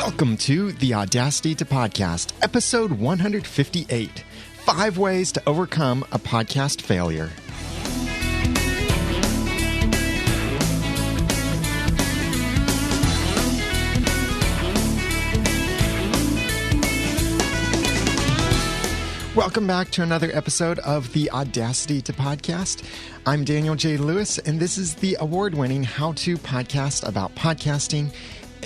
Welcome to the Audacity to Podcast, episode 158, 5 Ways to Overcome a Podcast Failure. Welcome back to another episode of the Audacity to Podcast. I'm Daniel J. Lewis, and this is the award-winning how-to podcast about podcasting.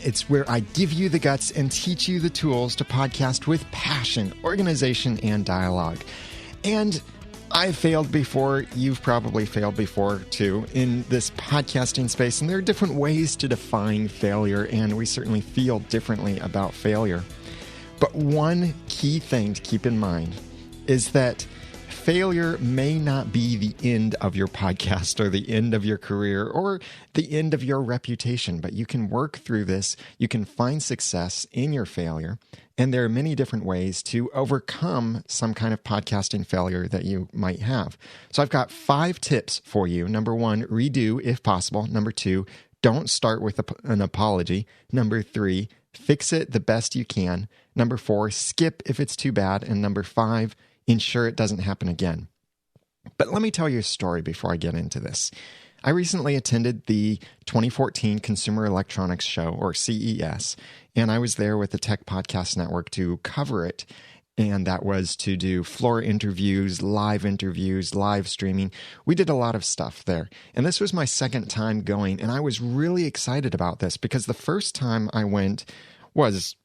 It's where I give you the guts and teach you the tools to podcast with passion, organization, and dialogue. And I've failed before. You've probably failed before, too, in this podcasting space. And there are different ways to define failure, and we certainly feel differently about failure. But one key thing to keep in mind is that failure may not be the end of your podcast or the end of your career or the end of your reputation, but you can work through this. You can find success in your failure. And there are many different ways to overcome some kind of podcasting failure that you might have. So I've got 5 tips for you. Number 1, redo if possible. Number 2, don't start with an apology. Number 3, fix it the best you can. Number 4, skip if it's too bad. And number 5, ensure it doesn't happen again. But let me tell you a story before I get into this. I recently attended the 2014 Consumer Electronics Show, or CES, and I was there with the TechPodcasts Network to cover it. And that was to do floor interviews, live streaming. We did a lot of stuff there. And this was my second time going, and I was really excited about this because the first time I went was,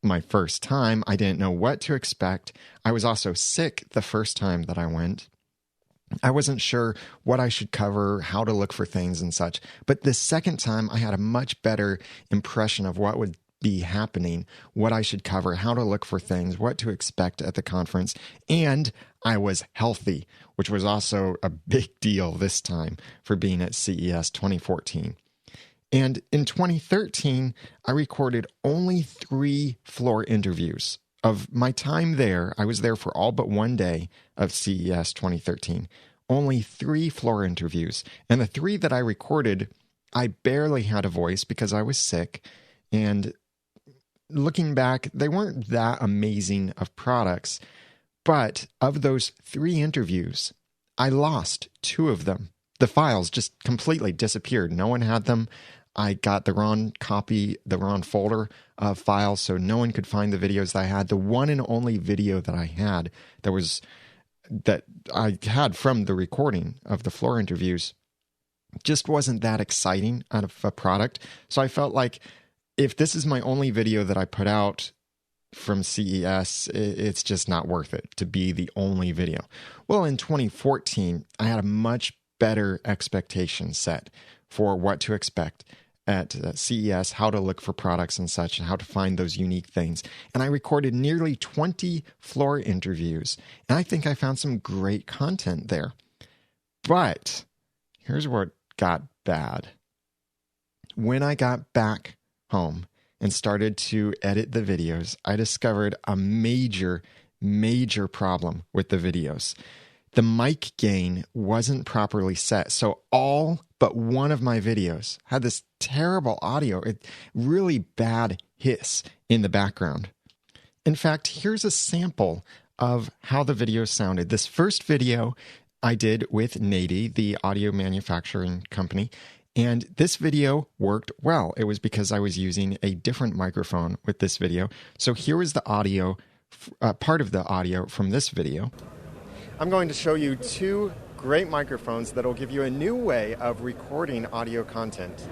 my first time. I didn't know what to expect. I was also sick the first time that I went. I wasn't sure what I should cover, how to look for things and such. But the second time, I had a much better impression of what would be happening, what I should cover, how to look for things, what to expect at the conference. And I was healthy, which was also a big deal this time for being at CES 2014. And in 2013, I recorded only 3 floor interviews. Of my time there, I was there for all but one day of CES 2013. Only 3 floor interviews. And the 3 that I recorded, I barely had a voice because I was sick. And looking back, they weren't that amazing of products. But of those 3 interviews, I lost 2 of them. The files just completely disappeared. No one had them. I got the wrong copy, the wrong folder of files, so no one could find the videos that I had. The one and only video that I had that I had from the recording of the floor interviews just wasn't that exciting out of a product. So I felt like if this is my only video that I put out from CES, it's just not worth it to be the only video. Well, in 2014, I had a much better expectation set for what to expect at CES, how to look for products and such, and how to find those unique things. And I recorded nearly 20 floor interviews, and I think I found some great content there. But here's where it got bad. When I got back home and started to edit the videos, I discovered a major problem with the videos. The mic gain wasn't properly set. So all but one of my videos had this terrible audio, really bad hiss in the background. In fact, here's a sample of how the video sounded. This first video I did with Nady, the audio manufacturing company, and this video worked well. It was because I was using a different microphone with this video. So here was the audio, part of the audio from this video. I'm going to show you 2 great microphones that will give you a new way of recording audio content.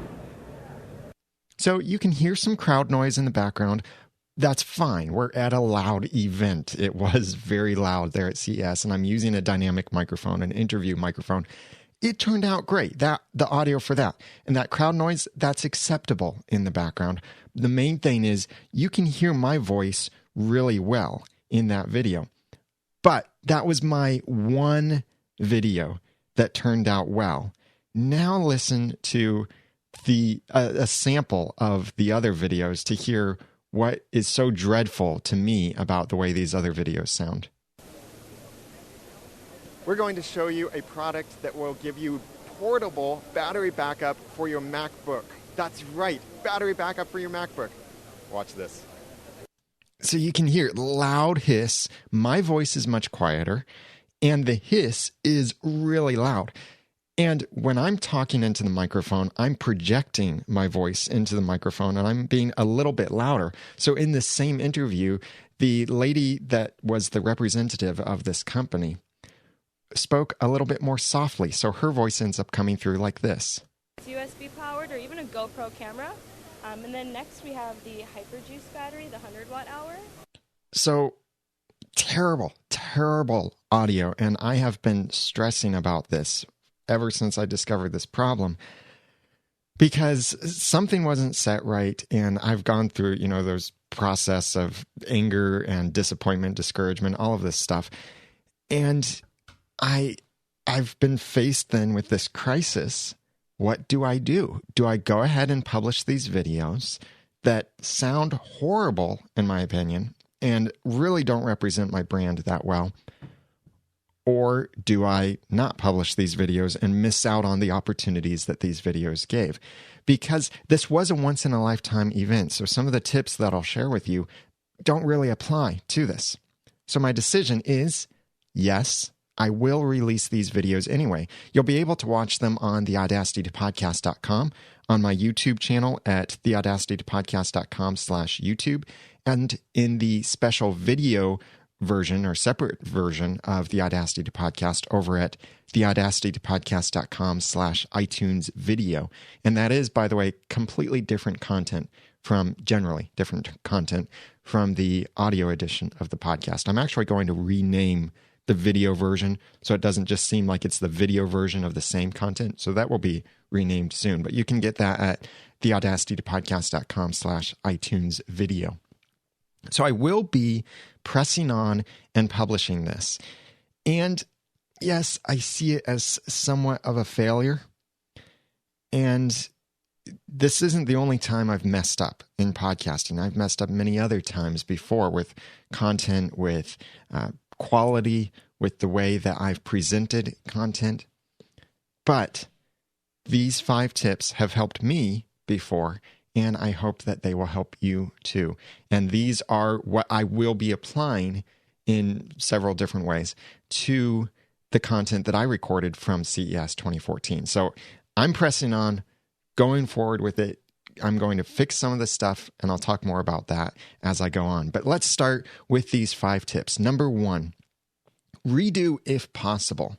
So you can hear some crowd noise in the background. That's fine. We're at a loud event. It was very loud there at CES, and I'm using a dynamic microphone, an interview microphone. It turned out great, the audio for that. And that crowd noise, that's acceptable in the background. The main thing is you can hear my voice really well in that video. But that was my one video that turned out well. Now listen to a sample of the other videos to hear what is so dreadful to me about the way these other videos sound. We're going to show you a product that will give you portable battery backup for your MacBook. That's right, battery backup for your MacBook. Watch this. So you can hear loud hiss. My voice is much quieter, and the hiss is really loud. And when I'm talking into the microphone, I'm projecting my voice into the microphone, and I'm being a little bit louder. So in this same interview, the lady that was the representative of this company spoke a little bit more softly, so her voice ends up coming through like this. It's USB powered, or even a GoPro camera. And then next we have the Hyperjuice battery, the 100 watt hour. So terrible audio. And I have been stressing about this ever since I discovered this problem, because something wasn't set right. And I've gone through, those process of anger and disappointment, discouragement, all of this stuff. And I've been faced then with this crisis. What do I do? Do I go ahead and publish these videos that sound horrible, in my opinion, and really don't represent my brand that well? Or do I not publish these videos and miss out on the opportunities that these videos gave? Because this was a once-in-a-lifetime event, so some of the tips that I'll share with you don't really apply to this. So my decision is, yes, I will release these videos anyway. You'll be able to watch them on theaudacitytopodcast.com, on my YouTube channel at theaudacitytopodcast.com/YouTube, and in the special video version or separate version of the Audacity to Podcast over at theaudacitytopodcast.com/iTunes video. And that is, by the way, completely different content from the audio edition of the podcast. I'm actually going to rename the video version so it doesn't just seem like it's the video version of the same content. So that will be renamed soon, but you can get that at theaudacitytopodcast.com/iTunes video. So I will be pressing on and publishing this. And yes, I see it as somewhat of a failure. And this isn't the only time I've messed up in podcasting. I've messed up many other times before with content, with quality, with the way that I've presented content. But these 5 tips have helped me before, and I hope that they will help you too. And these are what I will be applying in several different ways to the content that I recorded from CES 2014. So I'm pressing on, going forward with it. I'm going to fix some of the stuff, and I'll talk more about that as I go on. But let's start with these 5 tips. Number 1, redo if possible.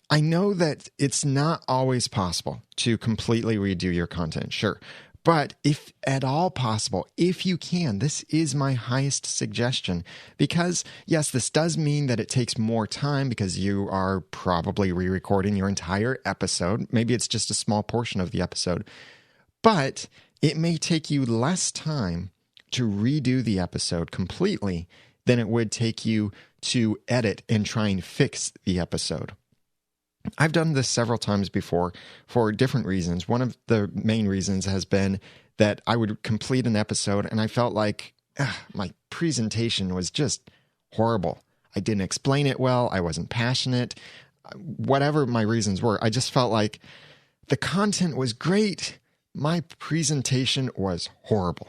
I know that it's not always possible to completely redo your content, sure. But if at all possible, if you can, this is my highest suggestion. Because yes, this does mean that it takes more time because you are probably re-recording your entire episode. Maybe it's just a small portion of the episode. But it may take you less time to redo the episode completely than it would take you to edit and try and fix the episode. I've done this several times before for different reasons. One of the main reasons has been that I would complete an episode and I felt like my presentation was just horrible. I didn't explain it well. I wasn't passionate. Whatever my reasons were, I just felt like the content was great. My presentation was horrible.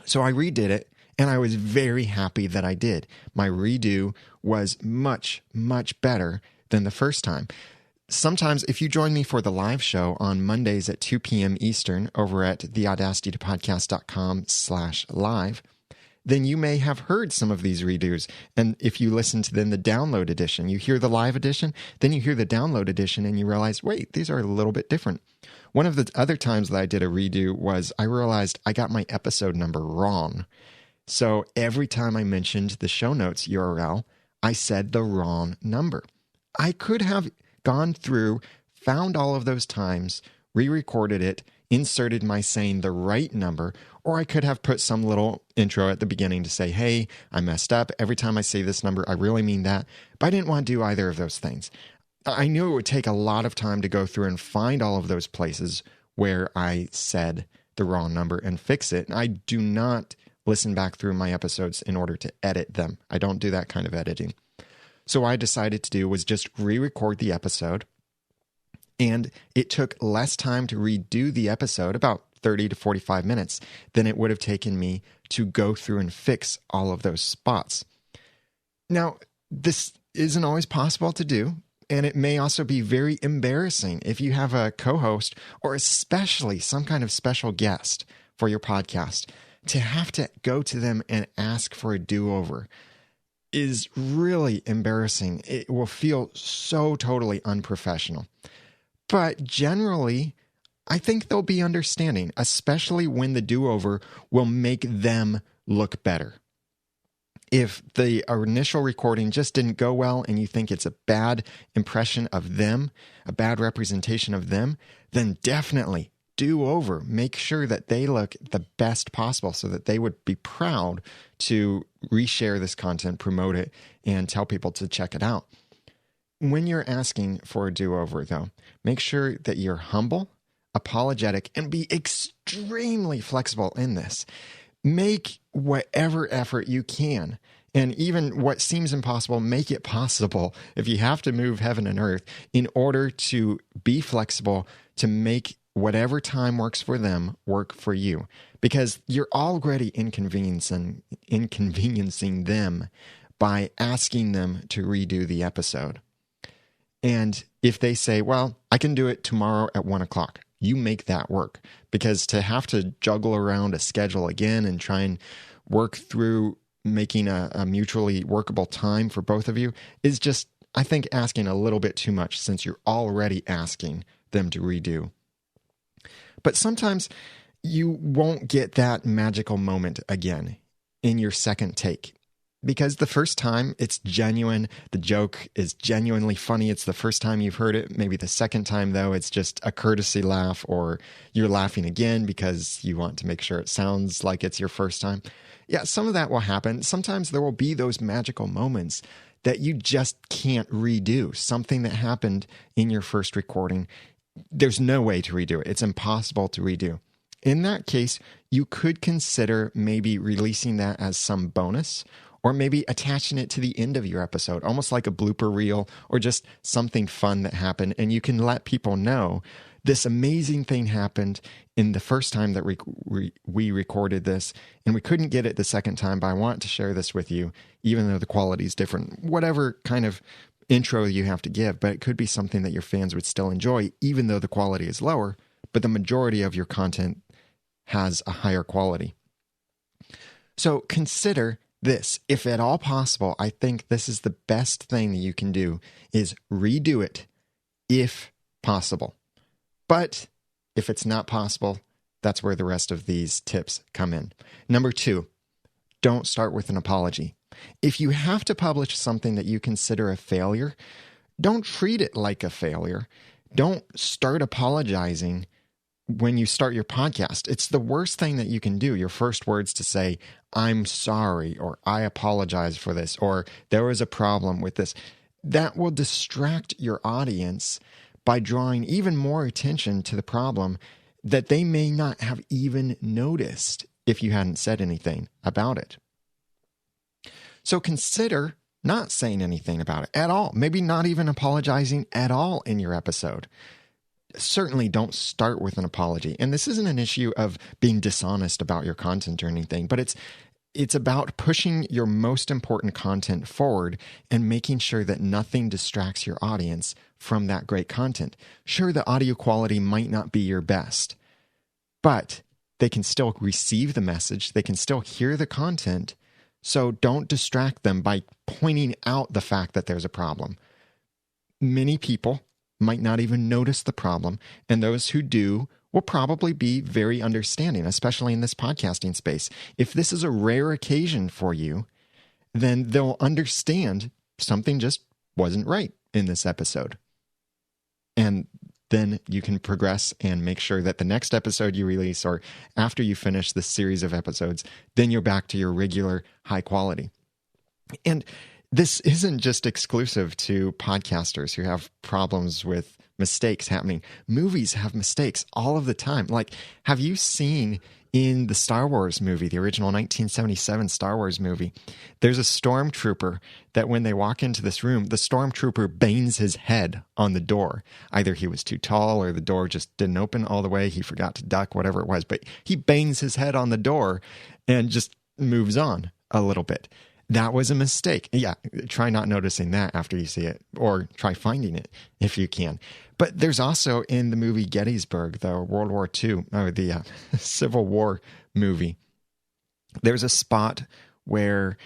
So I redid it, and I was very happy that I did. My redo was much, much better than the first time. Sometimes if you join me for the live show on Mondays at 2 p.m. Eastern over at theaudacitytopodcast.com/live, then you may have heard some of these redos. And if you listen to then the download edition, you hear the live edition, then you hear the download edition and you realize, wait, these are a little bit different. One of the other times that I did a redo was I realized I got my episode number wrong. So every time I mentioned the show notes URL, I said the wrong number. I could have gone through, found all of those times, re-recorded it, inserted my saying the right number, or I could have put some little intro at the beginning to say, hey, I messed up. Every time I say this number, I really mean that. But I didn't want to do either of those things. I knew it would take a lot of time to go through and find all of those places where I said the wrong number and fix it. And I do not listen back through my episodes in order to edit them. I don't do that kind of editing. So what I decided to do was just re-record the episode, and it took less time to redo the episode, about 30 to 45 minutes than it would have taken me to go through and fix all of those spots. Now, this isn't always possible to do, and it may also be very embarrassing if you have a co-host or especially some kind of special guest for your podcast. To have to go to them and ask for a do-over is really embarrassing. It will feel so totally unprofessional. But generally, I think they'll be understanding, especially when the do-over will make them look better. If the initial recording just didn't go well and you think it's a bad impression of them, a bad representation of them, then definitely do over. Make sure that they look the best possible so that they would be proud to reshare this content, promote it, and tell people to check it out. When you're asking for a do-over, though, make sure that you're humble, apologetic, and be extremely flexible in this. Make whatever effort you can, and even what seems impossible, make it possible if you have to move heaven and earth in order to be flexible, to make whatever time works for them work for you, because you're already inconveniencing them by asking them to redo the episode. And if they say, well, I can do it tomorrow at 1:00, you make that work, because to have to juggle around a schedule again and try and work through making a mutually workable time for both of you is just, I think, asking a little bit too much, since you're already asking them to redo. But sometimes you won't get that magical moment again in your second take, because the first time it's genuine, the joke is genuinely funny. It's the first time you've heard it. Maybe the second time, though, it's just a courtesy laugh, or you're laughing again because you want to make sure it sounds like it's your first time. Yeah, some of that will happen. Sometimes there will be those magical moments that you just can't redo. Something that happened in your first recording, there's no way to redo it. It's impossible to redo. In that case, you could consider maybe releasing that as some bonus, or maybe attaching it to the end of your episode, almost like a blooper reel, or just something fun that happened. And you can let people know this amazing thing happened in the first time that we recorded this, and we couldn't get it the second time, but I want to share this with you, even though the quality is different. Whatever kind of intro you have to give, but it could be something that your fans would still enjoy, even though the quality is lower, but the majority of your content has a higher quality. So consider this. If at all possible, I think this is the best thing that you can do, is redo it if possible. But if it's not possible, that's where the rest of these tips come in. Number 2, don't start with an apology. If you have to publish something that you consider a failure, don't treat it like a failure. Don't start apologizing when you start your podcast. It's the worst thing that you can do. Your first words to say, I'm sorry, or I apologize for this, or there was a problem with this. That will distract your audience by drawing even more attention to the problem that they may not have even noticed if you hadn't said anything about it. So consider not saying anything about it at all. Maybe not even apologizing at all in your episode. Certainly don't start with an apology. And this isn't an issue of being dishonest about your content or anything, but it's about pushing your most important content forward and making sure that nothing distracts your audience from that great content. Sure, the audio quality might not be your best, but they can still receive the message. They can still hear the content. So don't distract them by pointing out the fact that there's a problem. Many people might not even notice the problem, and those who do will probably be very understanding, especially in this podcasting space. If this is a rare occasion for you, then they'll understand something just wasn't right in this episode. And then you can progress and make sure that the next episode you release, or after you finish this series of episodes, then you're back to your regular high quality. And This isn't just exclusive to podcasters who have problems with mistakes happening. Movies have mistakes all of the time. Like, have you seen in the Star Wars movie, the original 1977 Star Wars movie, there's a stormtrooper that when they walk into this room, the stormtrooper bangs his head on the door. Either he was too tall or the door just didn't open all the way. He forgot to duck, whatever it was. But he bangs his head on the door and just moves on a little bit. That was a mistake. Yeah, try not noticing that after you see it, or try finding it if you can. But there's also in the movie Gettysburg, the World War II, or the Civil War movie, there's a spot where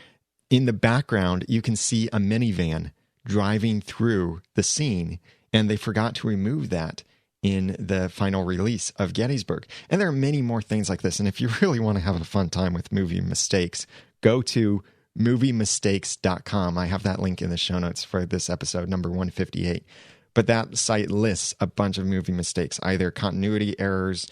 in the background you can see a minivan driving through the scene, and they forgot to remove that in the final release of Gettysburg. And there are many more things like this. And if you really want to have a fun time with movie mistakes, go to moviemistakes.com. I have that link in the show notes for this episode, number 158. But that site lists a bunch of movie mistakes, either continuity errors,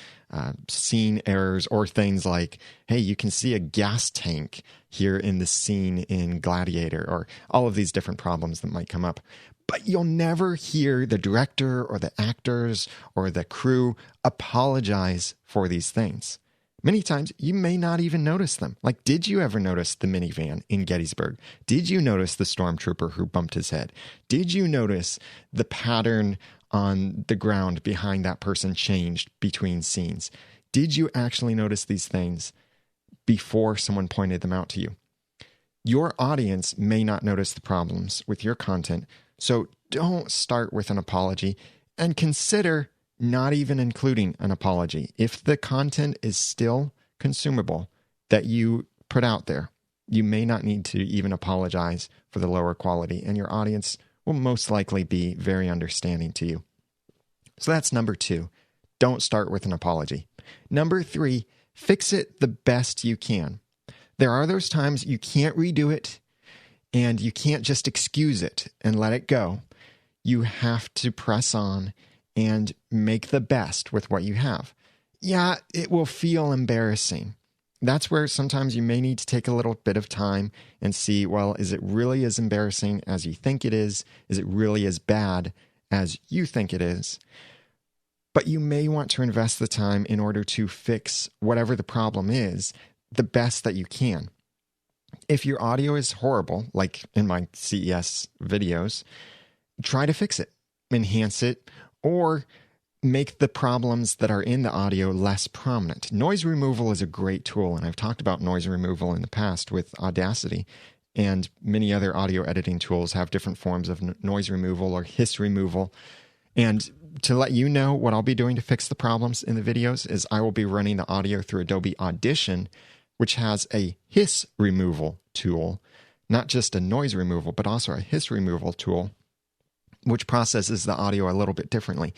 scene errors, or things like, hey, you can see a gas tank here in the scene in Gladiator, or all of these different problems that might come up. But you'll never hear the director or the actors or the crew apologize for these things. Many times, you may not even notice them. Like, did you ever notice the minivan in Gettysburg? Did you notice the stormtrooper who bumped his head? Did you notice the pattern on the ground behind that person changed between scenes? Did you actually notice these things before someone pointed them out to you? Your audience may not notice the problems with your content, so don't start with an apology, and consider not even including an apology. If the content is still consumable that you put out there, you may not need to even apologize for the lower quality, and your audience will most likely be very understanding to you. So that's number 2. Don't start with an apology. Number 3, fix it the best you can. There are those times you can't redo it, and you can't just excuse it and let it go. You have to press on and make the best with what you have. Yeah, it will feel embarrassing. That's where sometimes you may need to take a little bit of time and see, well, is it really as embarrassing as you think it is? Is it really as bad as you think it is? But you may want to invest the time in order to fix whatever the problem is the best that you can. If your audio is horrible, like in my CES videos, try to fix it, enhance it, or make the problems that are in the audio less prominent. Noise removal is a great tool, and I've talked about noise removal in the past with Audacity, and many other audio editing tools have different forms of noise removal or hiss removal. And to let you know what I'll be doing to fix the problems in the videos is I will be running the audio through Adobe Audition, which has a hiss removal tool, not just a noise removal, but also a hiss removal tool, which processes the audio a little bit differently.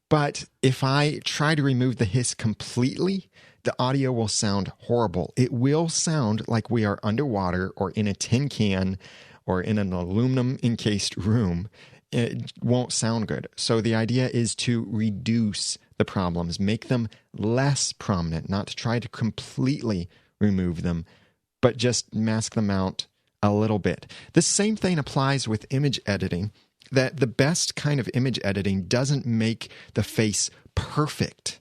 But if I try to remove the hiss completely, the audio will sound horrible. It will sound like we are underwater or in a tin can or in an aluminum encased room. It won't sound good. So the idea is to reduce the problems, make them less prominent, not to try to completely remove them, but just mask them out a little bit. The same thing applies with image editing, that the best kind of image editing doesn't make the face perfect,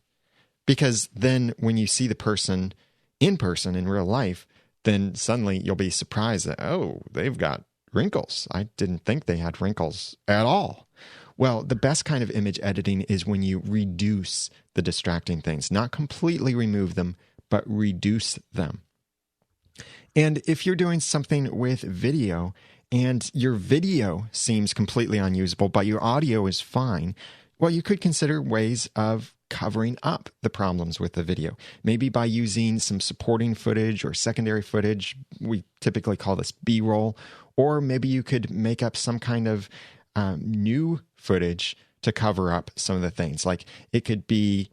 because then when you see the person in real life, then suddenly you'll be surprised that, oh, they've got wrinkles. I didn't think they had wrinkles at all. Well, the best kind of image editing is when you reduce the distracting things, not completely remove them, but reduce them. And if you're doing something with video and your video seems completely unusable, but your audio is fine, well, you could consider ways of covering up the problems with the video. Maybe by using some supporting footage or secondary footage. We typically call this B-roll. Or maybe you could make up some kind of new footage to cover up some of the things. Like it could be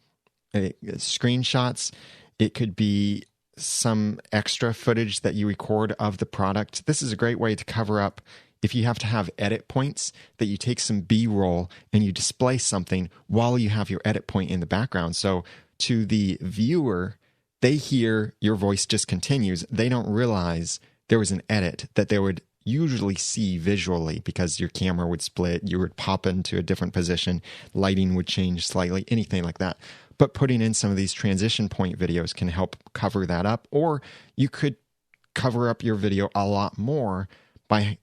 screenshots. It could be some extra footage that you record of the product. This is a great way to cover up if you have to have edit points, that you take some B-roll and you display something while you have your edit point in the background. So to the viewer, they hear your voice just continues. They don't realize there was an edit that they would usually see visually because your camera would split, you would pop into a different position, lighting would change slightly, anything like that. But putting in some of these transition point videos can help cover that up, or you could cover up your video a lot more by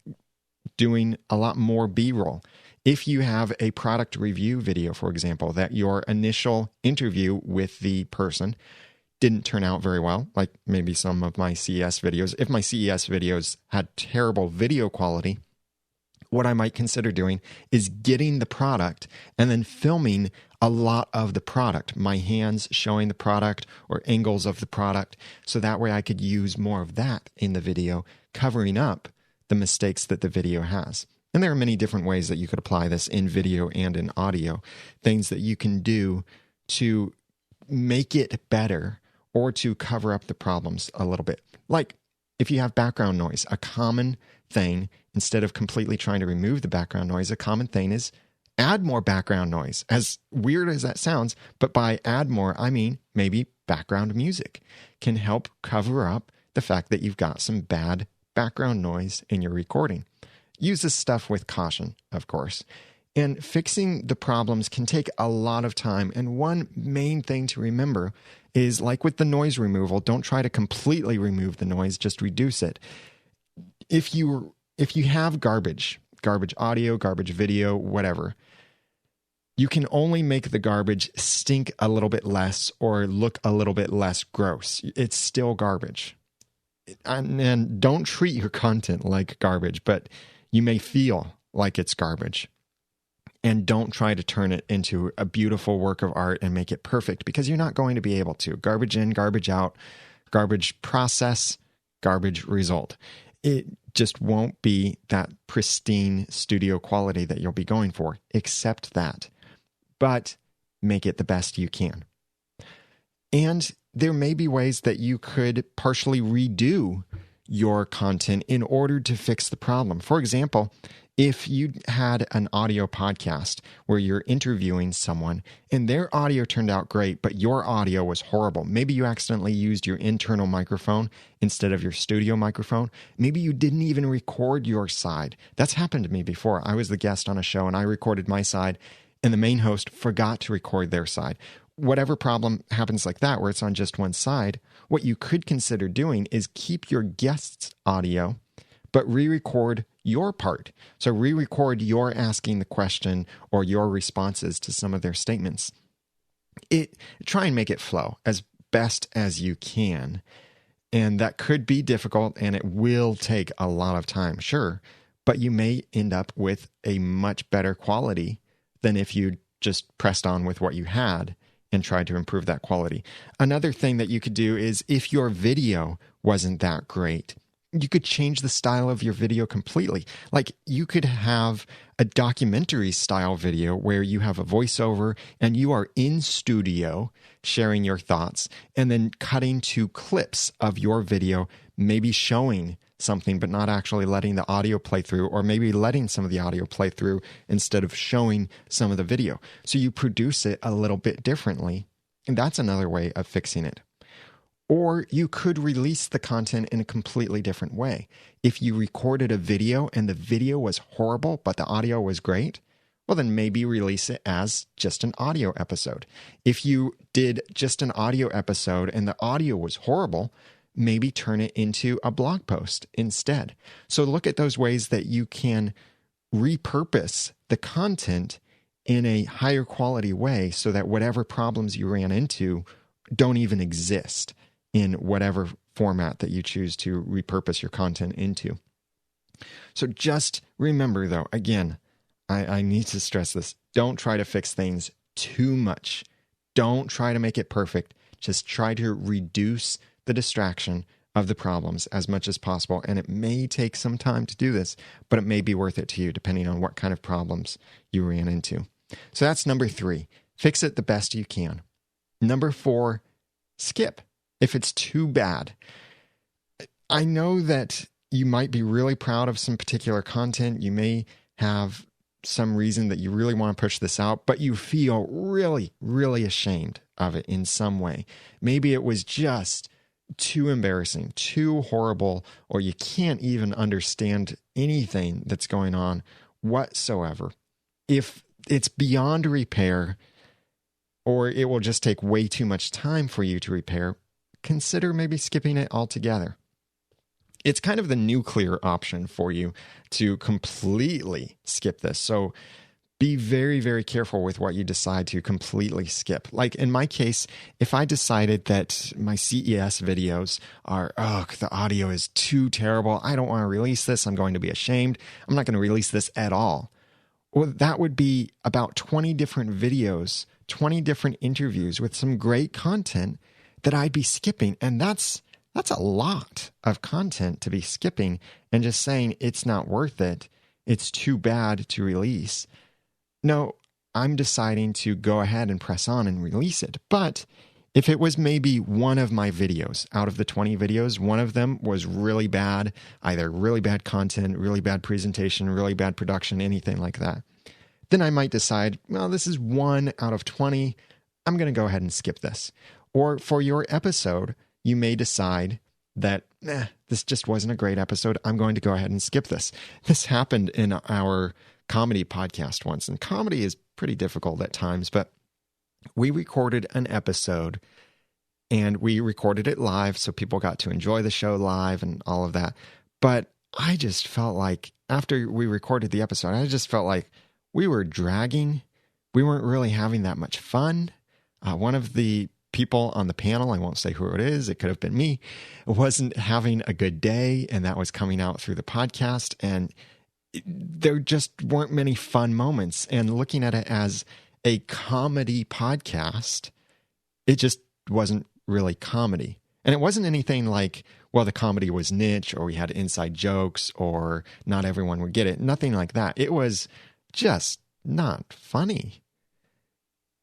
doing a lot more B-roll. If you have a product review video, for example, that your initial interview with the person didn't turn out very well, like maybe some of my CES videos. If my CES videos had terrible video quality, what I might consider doing is getting the product and then filming a lot of the product, my hands showing the product or angles of the product, so that way I could use more of that in the video, covering up the mistakes that the video has. And there are many different ways that you could apply this in video and in audio, things that you can do to make it better or to cover up the problems a little bit. Like if you have background noise, a common thing, instead of completely trying to remove the background noise, a common thing is add more background noise. As weird as that sounds, but by add more, I mean maybe background music can help cover up the fact that you've got some bad background noise in your recording. Use this stuff with caution, of course. And fixing the problems can take a lot of time. And one main thing to remember is, like with the noise removal, don't try to completely remove the noise, just reduce it. If you have garbage audio, garbage video, whatever, you can only make the garbage stink a little bit less or look a little bit less gross. It's still garbage. And don't treat your content like garbage, but you may feel like it's garbage. And don't try to turn it into a beautiful work of art and make it perfect, because you're not going to be able to. Garbage in, garbage out, garbage process, garbage result. It just won't be that pristine studio quality that you'll be going for. Accept that, but make it the best you can. And there may be ways that you could partially redo your content in order to fix the problem. For example, if you had an audio podcast where you're interviewing someone and their audio turned out great, but your audio was horrible. Maybe you accidentally used your internal microphone instead of your studio microphone. Maybe you didn't even record your side. That's happened to me before. I was the guest on a show and I recorded my side and the main host forgot to record their side. Whatever problem happens like that, where it's on just one side, what you could consider doing is keep your guest's audio, but re-record your part. So re-record your asking the question or your responses to some of their statements. Try and make it flow as best as you can. And that could be difficult and it will take a lot of time, sure, but you may end up with a much better quality than if you just pressed on with what you had and tried to improve that quality. Another thing that you could do is, if your video wasn't that great, you could change the style of your video completely. Like you could have a documentary style video where you have a voiceover and you are in studio sharing your thoughts and then cutting to clips of your video, maybe showing something but not actually letting the audio play through, or maybe letting some of the audio play through instead of showing some of the video. So you produce it a little bit differently, and that's another way of fixing it. Or you could release the content in a completely different way. If you recorded a video and the video was horrible but the audio was great, well then maybe release it as just an audio episode. If you did just an audio episode and the audio was horrible, maybe turn it into a blog post instead. So look at those ways that you can repurpose the content in a higher quality way so that whatever problems you ran into don't even exist in whatever format that you choose to repurpose your content into. So just remember though, again, I need to stress this. Don't try to fix things too much. Don't try to make it perfect. Just try to reduce the distraction of the problems as much as possible. And it may take some time to do this, but it may be worth it to you depending on what kind of problems you ran into. So that's number 3. Fix it the best you can. Number 4, skip if it's too bad. I know that you might be really proud of some particular content. You may have some reason that you really want to push this out, but you feel really, really ashamed of it in some way. Maybe it was just too embarrassing, too horrible, or you can't even understand anything that's going on whatsoever, if it's beyond repair or it will just take way too much time for you to repair, consider maybe skipping it altogether. It's kind of the nuclear option for you to completely skip this. So be very, very careful with what you decide to completely skip. Like in my case, if I decided that my CES videos are, the audio is too terrible, I don't want to release this, I'm going to be ashamed, I'm not going to release this at all. Well, that would be about 20 different videos, 20 different interviews with some great content that I'd be skipping. And that's a lot of content to be skipping and just saying it's not worth it, it's too bad to release. No, I'm deciding to go ahead and press on and release it. But if it was maybe one of my videos, out of the 20 videos, one of them was really bad, either really bad content, really bad presentation, really bad production, anything like that, then I might decide, well, this is 1 out of 20. I'm going to go ahead and skip this. Or for your episode, you may decide that, this just wasn't a great episode. I'm going to go ahead and skip this. This happened in our comedy podcast once, and comedy is pretty difficult at times, but we recorded an episode and we recorded it live so people got to enjoy the show live and all of that. But I just felt like after we recorded the episode, I just felt like we were dragging. We weren't really having that much fun. One of the people on the panel, I won't say who it is, it could have been me, wasn't having a good day, and that was coming out through the podcast, and there just weren't many fun moments. And looking at it as a comedy podcast, it just wasn't really comedy. And it wasn't anything like, well, the comedy was niche or we had inside jokes or not everyone would get it. Nothing like that. It was just not funny.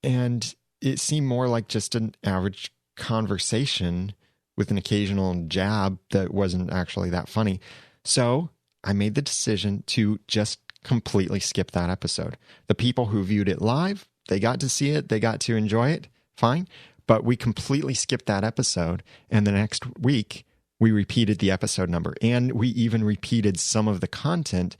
And it seemed more like just an average conversation with an occasional jab that wasn't actually that funny. So I made the decision to just completely skip that episode. The people who viewed it live, they got to see it, they got to enjoy it, fine. But we completely skipped that episode. And the next week, we repeated the episode number. And we even repeated some of the content.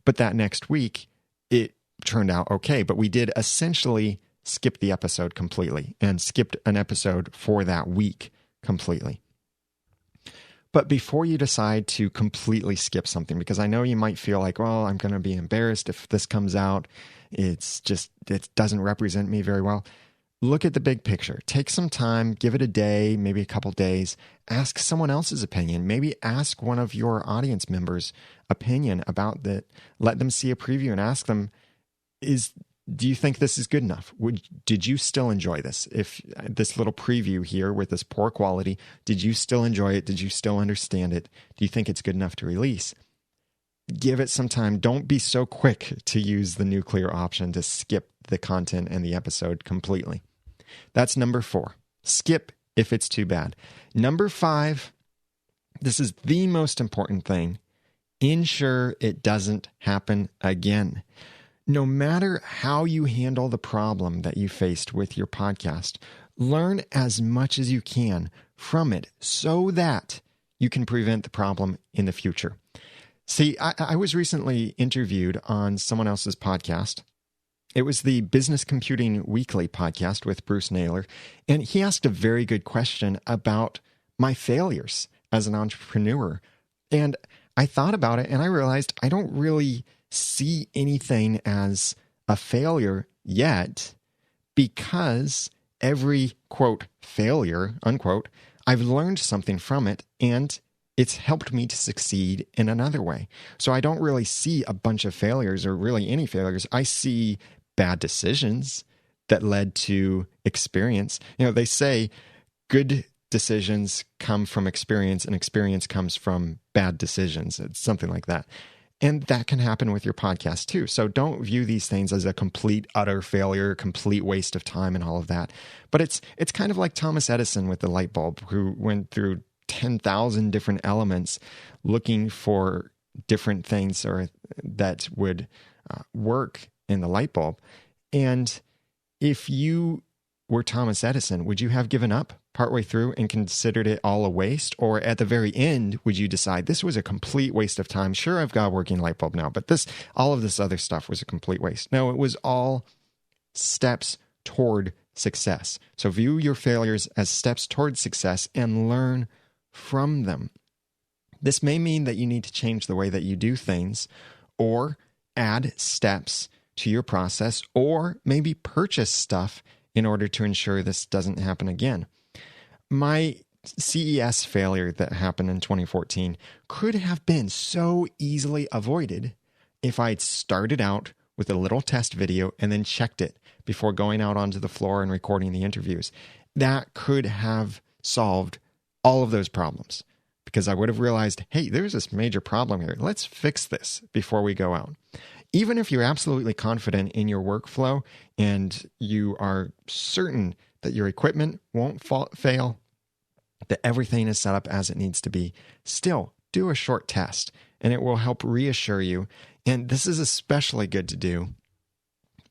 But that next week, it turned out okay. But we did essentially skip the episode completely and skipped an episode for that week completely. But before you decide to completely skip something, because I know you might feel like, well, I'm going to be embarrassed if this comes out. It doesn't represent me very well. Look at the big picture. Take some time, give it a day, maybe a couple days. Ask someone else's opinion. Maybe ask one of your audience members' opinion about that. Let them see a preview and ask them, do you think this is good enough? Did you still enjoy this? If this little preview here with this poor quality, did you still enjoy it? Did you still understand it? Do you think it's good enough to release? Give it some time. Don't be so quick to use the nuclear option to skip the content and the episode completely. That's number 4. Skip if it's too bad. Number 5, this is the most important thing. Ensure it doesn't happen again. No matter how you handle the problem that you faced with your podcast, learn as much as you can from it so that you can prevent the problem in the future. See, I was recently interviewed on someone else's podcast. It was the Business Computing Weekly podcast with Bruce Naylor, and he asked a very good question about my failures as an entrepreneur. And I thought about it and I realized I don't really see anything as a failure yet, because every, quote, failure, unquote, I've learned something from it and it's helped me to succeed in another way. So I don't really see a bunch of failures or really any failures. I see bad decisions that led to experience. They say good decisions come from experience and experience comes from bad decisions. It's something like that. And that can happen with your podcast too. So don't view these things as a complete, utter failure, complete waste of time and all of that. But it's kind of like Thomas Edison with the light bulb, who went through 10,000 different elements looking for different things or that would work in the light bulb. And if you were Thomas Edison, would you have given up partway through and considered it all a waste? Or at the very end, would you decide this was a complete waste of time? Sure, I've got a working light bulb now, but all of this other stuff was a complete waste. No, it was all steps toward success. So view your failures as steps toward success and learn from them. This may mean that you need to change the way that you do things, or add steps to your process, or maybe purchase stuff in order to ensure this doesn't happen again. My CES failure that happened in 2014 could have been so easily avoided if I'd started out with a little test video and then checked it before going out onto the floor and recording the interviews. That could have solved all of those problems, because I would have realized, hey, there's this major problem here. Let's fix this before we go out. Even if you're absolutely confident in your workflow and you are certain that your equipment won't fail, that everything is set up as it needs to be, still do a short test and it will help reassure you. And this is especially good to do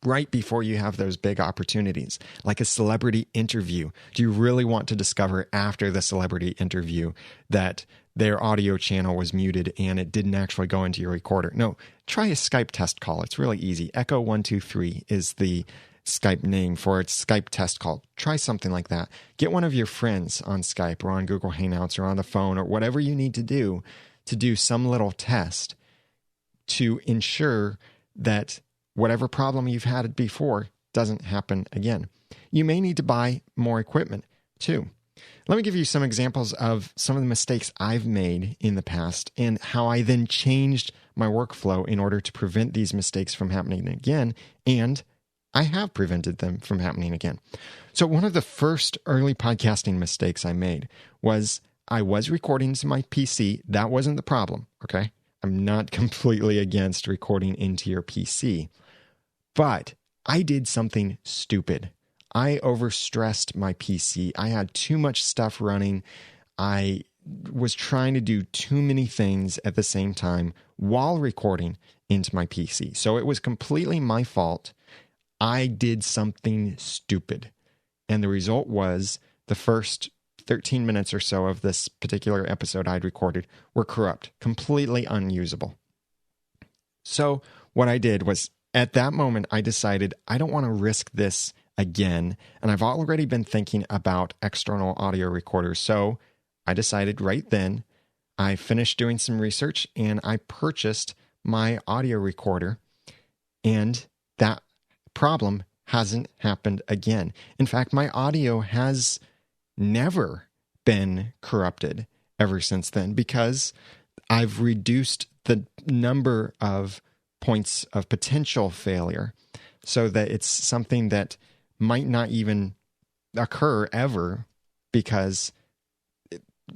right before you have those big opportunities, like a celebrity interview. Do you really want to discover after the celebrity interview that their audio channel was muted and it didn't actually go into your recorder? No, try a Skype test call. It's really easy. Echo 123 is the Skype name for its Skype test call. Try something like that. Get one of your friends on Skype or on Google Hangouts or on the phone or whatever you need to do some little test to ensure that whatever problem you've had before doesn't happen again. You may need to buy more equipment too. Let me give you some examples of some of the mistakes I've made in the past and how I then changed my workflow in order to prevent these mistakes from happening again. And I have prevented them from happening again. So one of the first early podcasting mistakes I made was I was recording to my PC. That wasn't the problem, okay? I'm not completely against recording into your PC. But I did something stupid. I overstressed my PC. I had too much stuff running. I was trying to do too many things at the same time while recording into my PC. So it was completely my fault. I did something stupid. And the result was the first 13 minutes or so of this particular episode I'd recorded were corrupt, completely unusable. So what I did was, at that moment, I decided I don't want to risk this again. And I've already been thinking about external audio recorders. So I decided right then, I finished doing some research and I purchased my audio recorder. And that problem hasn't happened again. In fact, my audio has never been corrupted ever since then, because I've reduced the number of points of potential failure so that it's something that might not even occur ever, because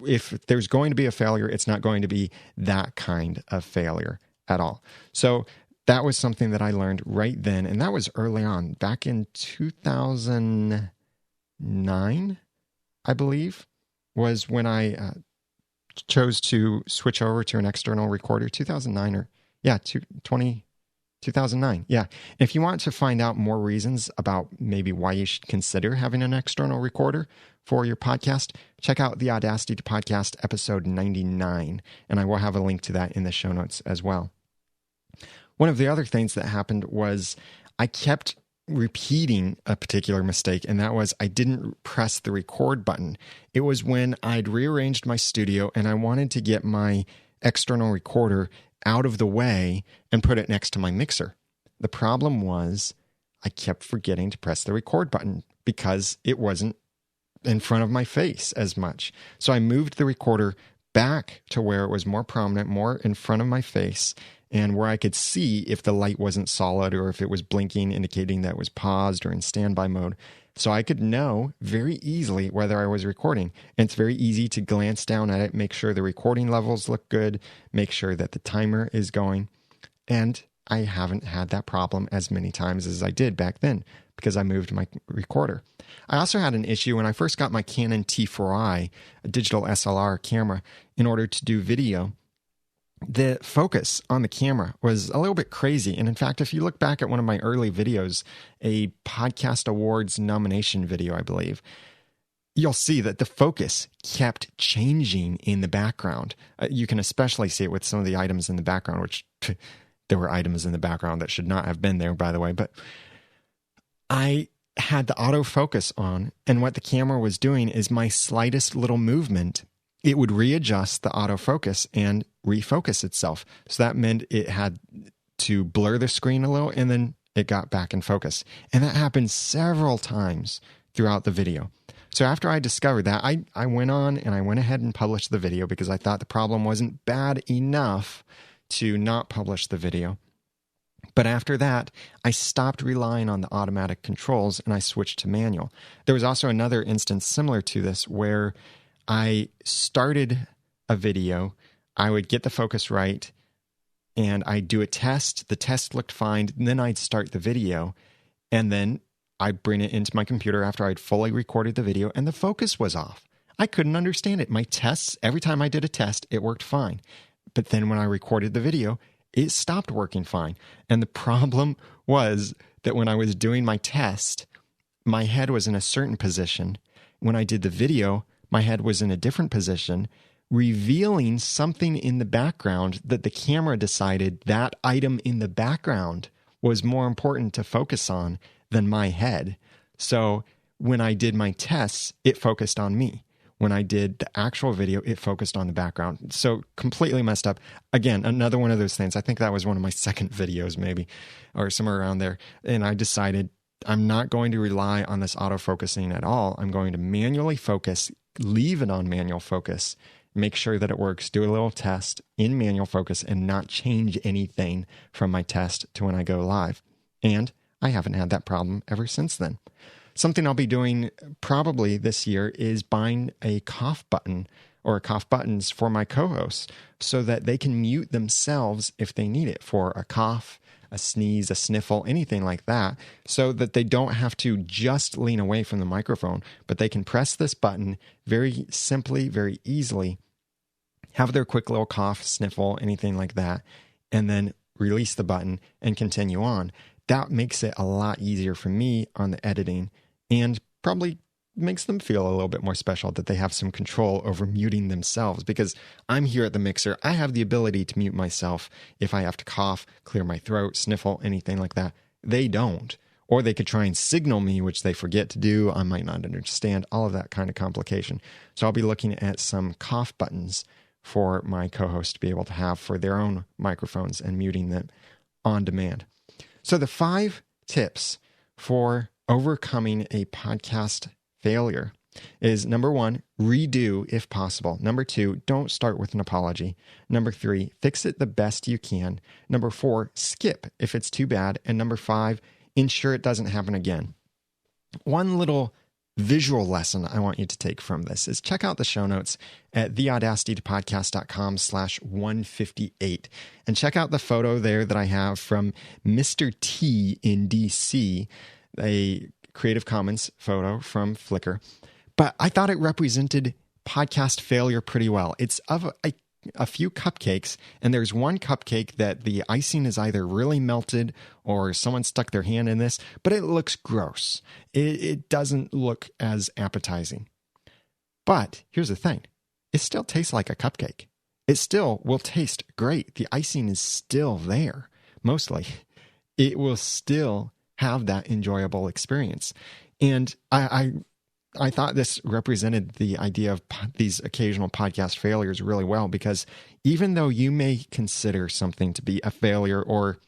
if there's going to be a failure, it's not going to be that kind of failure at all. So that was something that I learned right then, and that was early on, back in 2009, I believe, was when I chose to switch over to an external recorder. 2009 or 2009. Yeah. And if you want to find out more reasons about maybe why you should consider having an external recorder for your podcast, check out the Audacity to Podcast episode 99, and I will have a link to that in the show notes as well. One of the other things that happened was I kept repeating a particular mistake, and that was I didn't press the record button. It was when I'd rearranged my studio and I wanted to get my external recorder out of the way and put it next to my mixer. The problem was I kept forgetting to press the record button because it wasn't in front of my face as much. So I moved the recorder back to where it was more prominent, more in front of my face, and where I could see if the light wasn't solid or if it was blinking, indicating that it was paused or in standby mode. So I could know very easily whether I was recording. And it's very easy to glance down at it, make sure the recording levels look good, make sure that the timer is going. And I haven't had that problem as many times as I did back then because I moved my recorder. I also had an issue when I first got my Canon T4i, a digital SLR camera, in order to do video. the focus on the camera was a little bit crazy. And in fact, if you look back at one of my early videos, a podcast awards nomination video, I believe, you'll see that the focus kept changing in the background. You can especially see it with some of the items in the background, which there were items in the background that should not have been there, by the way. But I had the autofocus on, and what the camera was doing is my slightest little movement, it would readjust the autofocus and refocus itself. So that meant it had to blur the screen a little, and then it got back in focus. And that happened several times throughout the video. So after I discovered that, I went on and I went ahead and published the video because I thought the problem wasn't bad enough to not publish the video. But after that, I stopped relying on the automatic controls and I switched to manual. There was also another instance similar to this where I started a video, I would get the focus right, and I'd do a test. The test looked fine. And then I'd start the video, and then I'd bring it into my computer after I'd fully recorded the video, and the focus was off. I couldn't understand it. My tests, every time I did a test, it worked fine. But then when I recorded the video, it stopped working fine. And the problem was that when I was doing my test, my head was in a certain position. When I did the video, my head was in a different position, revealing something in the background that the camera decided that item in the background was more important to focus on than my head. So when I did my tests, it focused on me. When I did the actual video, it focused on the background. So completely messed up. Again, another one of those things. I think that was one of my second videos maybe, or somewhere around there. And I decided I'm not going to rely on this autofocusing at all. I'm going to manually focus, leave it on manual focus, make sure that it works, do a little test in manual focus, and not change anything from my test to when I go live. And I haven't had that problem ever since then. Something I'll be doing probably this year is buying a cough button or cough buttons for my co-hosts so that they can mute themselves if they need it for a cough, a sneeze, a sniffle, anything like that, so that they don't have to just lean away from the microphone, but they can press this button very simply, very easily, have their quick little cough, sniffle, anything like that, and then release the button and continue on. That makes it a lot easier for me on the editing and probably makes them feel a little bit more special that they have some control over muting themselves, because I'm here at the mixer. I have the ability to mute myself if I have to cough, clear my throat, sniffle, anything like that. They don't. Or they could try and signal me, which they forget to do. I might not understand, all of that kind of complication. So I'll be looking at some cough buttons for my co-host to be able to have for their own microphones and muting them on demand. So the 5 tips for overcoming a podcast failure is: number 1, redo if possible. Number 2, don't start with an apology. Number 3, fix it the best you can. Number 4, skip if it's too bad. And number 5, ensure it doesn't happen again. One little visual lesson I want you to take from this is check out the show notes at theaudacitypodcast.com/158 and check out the photo there that I have from Mr. T in DC, a Creative Commons photo from Flickr. But I thought it represented podcast failure pretty well. It's of a few cupcakes, and there's one cupcake that the icing is either really melted or someone stuck their hand in this, but it looks gross. It doesn't look as appetizing. But here's the thing. It still tastes like a cupcake. It still will taste great. The icing is still there, mostly. It will still have that enjoyable experience. And I thought this represented the idea of these occasional podcast failures really well, because even though you may consider something to be a failure or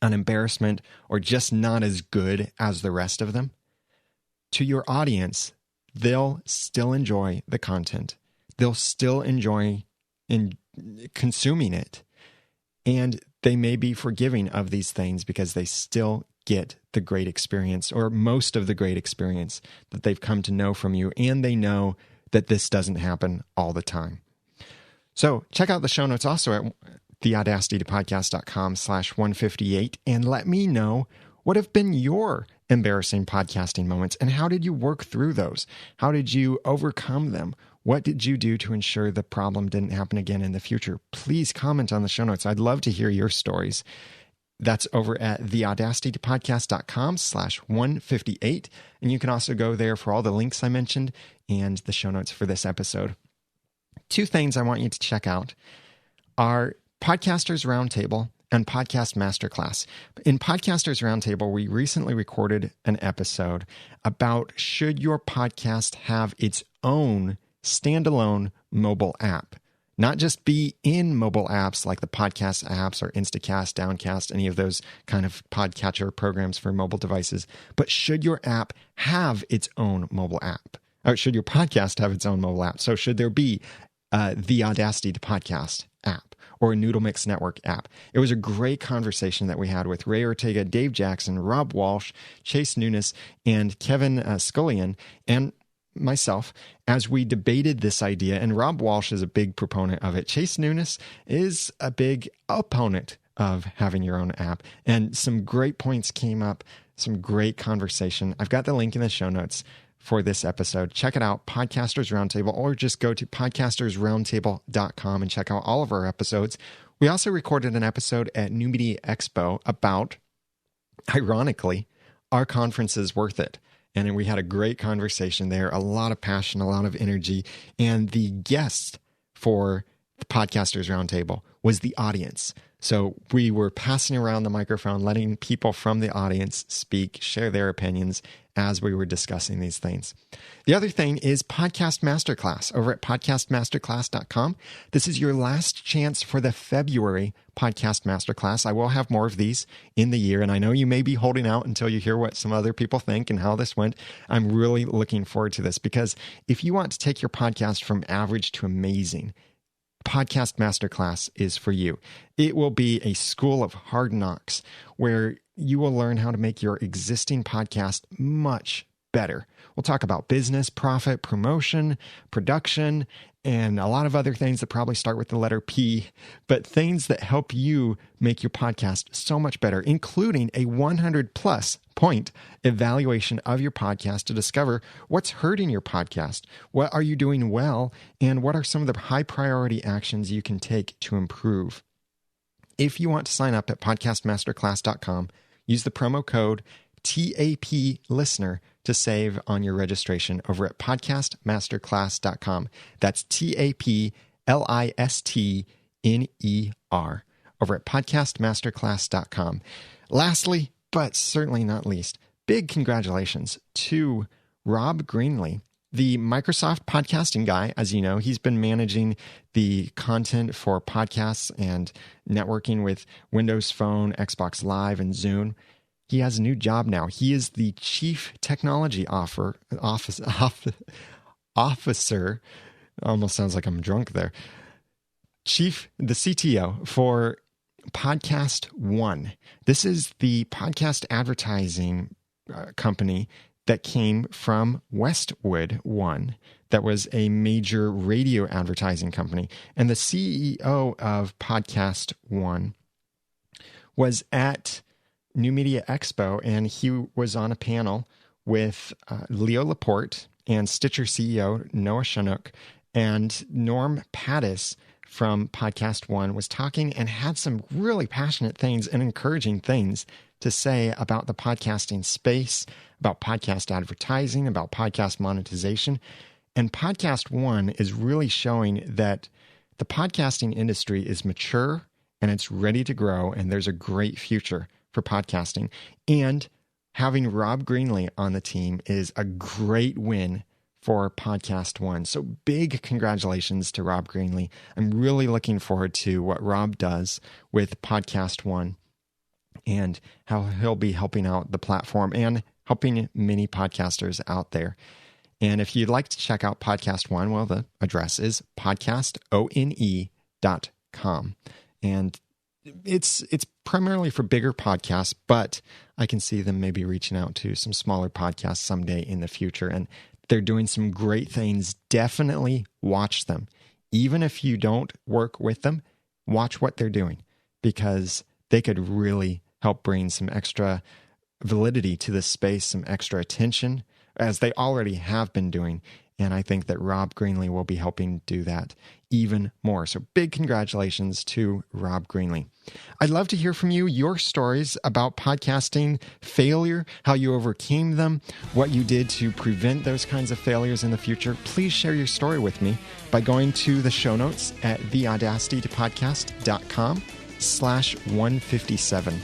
an embarrassment or just not as good as the rest of them, to your audience, they'll still enjoy the content. They'll still enjoy consuming it. And they may be forgiving of these things because they still get the great experience, or most of the great experience that they've come to know from you, and they know that this doesn't happen all the time. So check out the show notes also at theaudacitypodcast.com/158 and let me know what have been your embarrassing podcasting moments and how did you work through those? How did you overcome them? What did you do to ensure the problem didn't happen again in the future? Please comment on the show notes. I'd love to hear your stories. That's over at theaudacitypodcast.com/158. And you can also go there for all the links I mentioned and the show notes for this episode. Two things I want you to check out are Podcasters Roundtable and Podcast Masterclass. In Podcasters Roundtable, we recently recorded an episode about should your podcast have its own standalone mobile app. Not just be in mobile apps like the podcast apps or Instacast, Downcast, any of those kind of podcatcher programs for mobile devices, but should your app have its own mobile app? Or should your podcast have its own mobile app? So should there be the Audacity to Podcast app or a Noodle Mix Network app? It was a great conversation that we had with Ray Ortega, Dave Jackson, Rob Walsh, Chase Nunes, and Kevin Scullion, and myself, as we debated this idea. And Rob Walsh is a big proponent of it. Chase Nunes is a big opponent of having your own app. And some great points came up, some great conversation. I've got the link in the show notes for this episode. Check it out, Podcasters Roundtable, or just go to podcastersroundtable.com and check out all of our episodes. We also recorded an episode at New Media Expo about, ironically, are conferences worth it? And we had a great conversation there, a lot of passion, a lot of energy. And the guest for the Podcasters Roundtable was the audience. So we were passing around the microphone, letting people from the audience speak, share their opinions as we were discussing these things. The other thing is Podcast Masterclass over at podcastmasterclass.com. This is your last chance for the February Podcast Masterclass. I will have more of these in the year, and I know you may be holding out until you hear what some other people think and how this went. I'm really looking forward to this, because if you want to take your podcast from average to amazing, Podcast Masterclass is for you. It will be a school of hard knocks where you will learn how to make your existing podcast much better. We'll talk about business, profit, promotion, production, and a lot of other things that probably start with the letter P, but things that help you make your podcast so much better, including a 100+ point evaluation of your podcast to discover what's hurting your podcast, what are you doing well, and what are some of the high priority actions you can take to improve. If you want to sign up at podcastmasterclass.com, use the promo code TAP listener to save on your registration over at podcastmasterclass.com. That's TAPLISTNER over at podcastmasterclass.com. Lastly, but certainly not least, big congratulations to Rob Greenlee, the Microsoft podcasting guy. As you know, he's been managing the content for podcasts and networking with Windows Phone, Xbox Live, and Zoom. He has a new job now. He is the Chief Technology Officer. Almost sounds like I'm drunk there. The CTO for Podcast One. This is the podcast advertising company that came from Westwood One, that was a major radio advertising company. And the CEO of Podcast One was at New Media Expo, and he was on a panel with Leo Laporte and Stitcher CEO Noah Chinook, and Norm Pattis from Podcast One was talking and had some really passionate things and encouraging things to say about the podcasting space, about podcast advertising, about podcast monetization. And Podcast One is really showing that the podcasting industry is mature and it's ready to grow, and there's a great future for podcasting. And having Rob Greenlee on the team is a great win for Podcast One. So big congratulations to Rob Greenlee. I'm really looking forward to what Rob does with Podcast One and how he'll be helping out the platform and helping many podcasters out there. And if you'd like to check out Podcast One, well, the address is podcastone.com. And it's primarily for bigger podcasts, but I can see them maybe reaching out to some smaller podcasts someday in the future. And they're doing some great things. Definitely watch them. Even if you don't work with them, watch what they're doing, because they could really help bring some extra validity to this space, some extra attention, as they already have been doing. And I think that Rob Greenlee will be helping do that even more. So big congratulations to Rob Greenlee. I'd love to hear from you, your stories about podcasting failure, how you overcame them, what you did to prevent those kinds of failures in the future. Please share your story with me by going to the show notes at theaudacitytopodcast.com/157.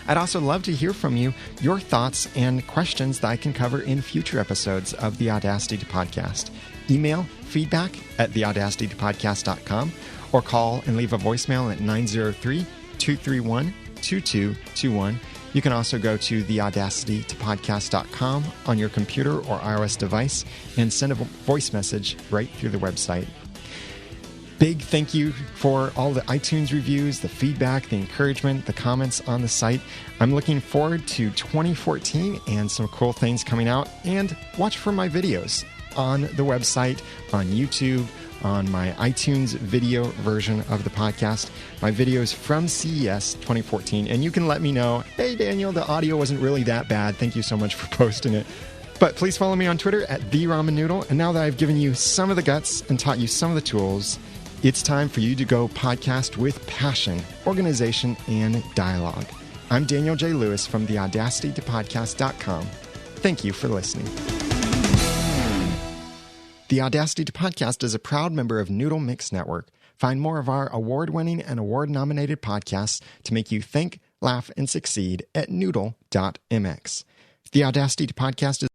I'd also love to hear from you, your thoughts and questions that I can cover in future episodes of the Audacity to Podcast. Email feedback@theaudacitytopodcast.com or call and leave a voicemail at 903-231-2221. You can also go to theaudacitytopodcast.com on your computer or iOS device and send a voice message right through the website. Big thank you for all the iTunes reviews, the feedback, the encouragement, the comments on the site. I'm looking forward to 2014 and some cool things coming out. And watch for my videos on the website, on YouTube, on my iTunes video version of the podcast, my videos from CES 2014. And you can let me know, hey, Daniel, the audio wasn't really that bad. Thank you so much for posting it. But please follow me on Twitter at @TheRamenNoodle. And now that I've given you some of the guts and taught you some of the tools, it's time for you to go podcast with passion, organization, and dialogue. I'm Daniel J. Lewis from theaudacitytopodcast.com. Thank you for listening. The Audacity to Podcast is a proud member of Noodle Mix Network. Find more of our award-winning and award-nominated podcasts to make you think, laugh, and succeed at noodle.mx. The Audacity to Podcast is